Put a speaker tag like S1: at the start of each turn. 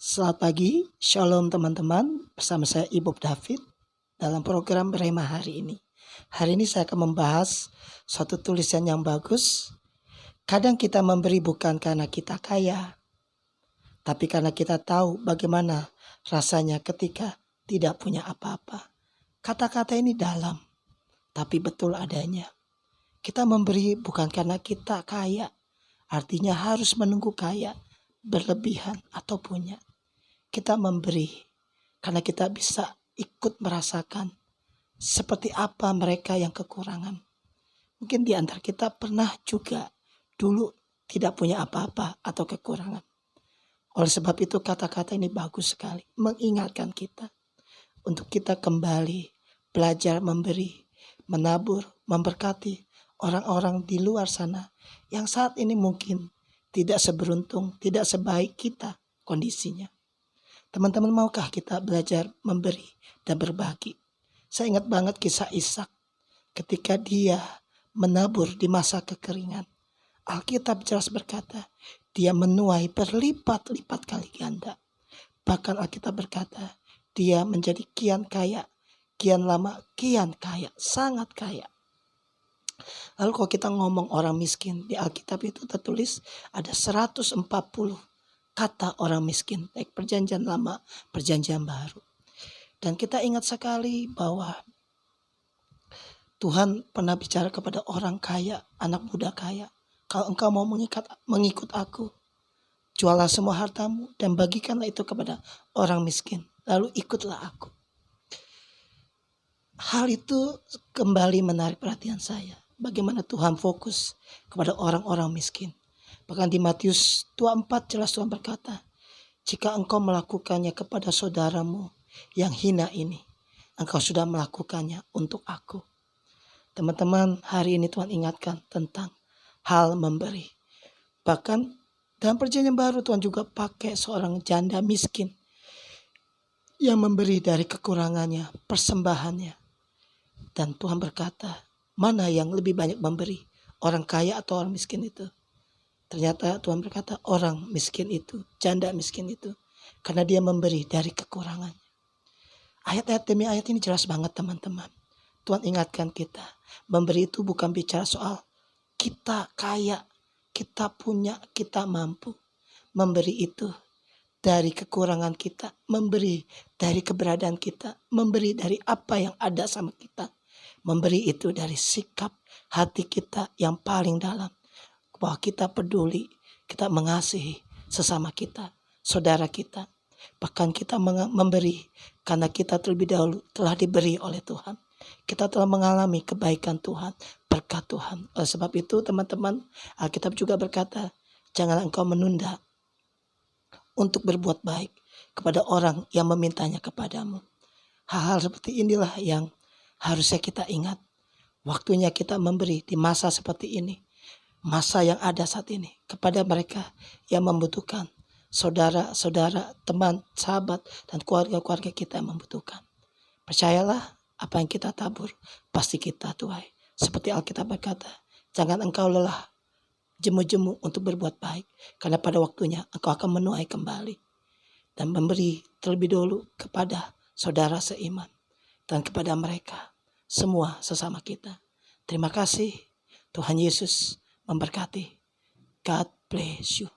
S1: Selamat pagi, Shalom teman-teman. Bersama saya Ibu David dalam program Rema hari ini. Hari ini saya akan membahas suatu tulisan yang bagus. Kadang kita memberi bukan karena kita kaya, tapi karena kita tahu bagaimana rasanya ketika tidak punya apa-apa. Kata-kata ini dalam, tapi betul adanya. Kita memberi bukan karena kita kaya, artinya harus menunggu kaya, berlebihan atau punya. Kita memberi karena kita bisa ikut merasakan seperti apa mereka yang kekurangan. Mungkin di antara kita pernah juga dulu tidak punya apa-apa atau kekurangan. Oleh sebab itu kata-kata ini bagus sekali, mengingatkan kita untuk kita kembali belajar memberi, menabur, memberkati orang-orang di luar sana yang saat ini mungkin tidak seberuntung, tidak sebaik kita kondisinya. Teman-teman, maukah kita belajar memberi dan berbagi? Saya ingat banget kisah Ishak ketika dia menabur di masa kekeringan. Alkitab jelas berkata, dia menuai berlipat-lipat kali ganda. Bahkan Alkitab berkata, dia menjadi kian kaya, kian lama, kian kaya, sangat kaya. Lalu kalau kita ngomong orang miskin, di Alkitab itu tertulis ada 140 kata orang miskin, baik perjanjian lama, perjanjian baru. Dan kita ingat sekali bahwa Tuhan pernah bicara kepada orang kaya, anak muda kaya. Kalau engkau mau mengikut aku, jualah semua hartamu dan bagikanlah itu kepada orang miskin. Lalu ikutlah aku. Hal itu kembali menarik perhatian saya. Bagaimana Tuhan fokus kepada orang-orang miskin. Bahkan di Matius 24 jelas Tuhan berkata, jika engkau melakukannya kepada saudaramu yang hina ini, engkau sudah melakukannya untuk aku. Teman-teman, hari ini Tuhan ingatkan tentang hal memberi. Bahkan dalam perjanjian baru Tuhan juga pakai seorang janda miskin yang memberi dari kekurangannya, persembahannya. Dan Tuhan berkata, mana yang lebih banyak memberi? Orang kaya atau orang miskin itu? Ternyata Tuhan berkata orang miskin itu, janda miskin itu. Karena dia memberi dari kekurangannya. Ayat-ayat demi ayat ini jelas banget teman-teman. Tuhan ingatkan kita. Memberi itu bukan bicara soal kita kaya, kita punya, kita mampu. Memberi itu dari kekurangan kita. Memberi dari keberadaan kita. Memberi dari apa yang ada sama kita. Memberi itu dari sikap hati kita yang paling dalam. Bahwa kita peduli, kita mengasihi sesama kita, saudara kita. Bahkan kita memberi karena kita terlebih dahulu telah diberi oleh Tuhan. Kita telah mengalami kebaikan Tuhan, berkat Tuhan. Oleh sebab itu teman-teman, Alkitab juga berkata, jangan engkau menunda untuk berbuat baik kepada orang yang memintanya kepadamu. Hal-hal seperti inilah yang harusnya kita ingat. Waktunya kita memberi di masa seperti ini. Masa yang ada saat ini kepada mereka yang membutuhkan. Saudara-saudara, teman, sahabat, dan keluarga-keluarga kita yang membutuhkan. Percayalah apa yang kita tabur pasti kita tuai. Seperti Alkitab berkata, jangan engkau lelah jemu-jemu untuk berbuat baik. Karena pada waktunya engkau akan menuai kembali. Dan memberi terlebih dahulu kepada saudara seiman. Dan kepada mereka, semua sesama kita. Terima kasih Tuhan Yesus memberkati. God bless you.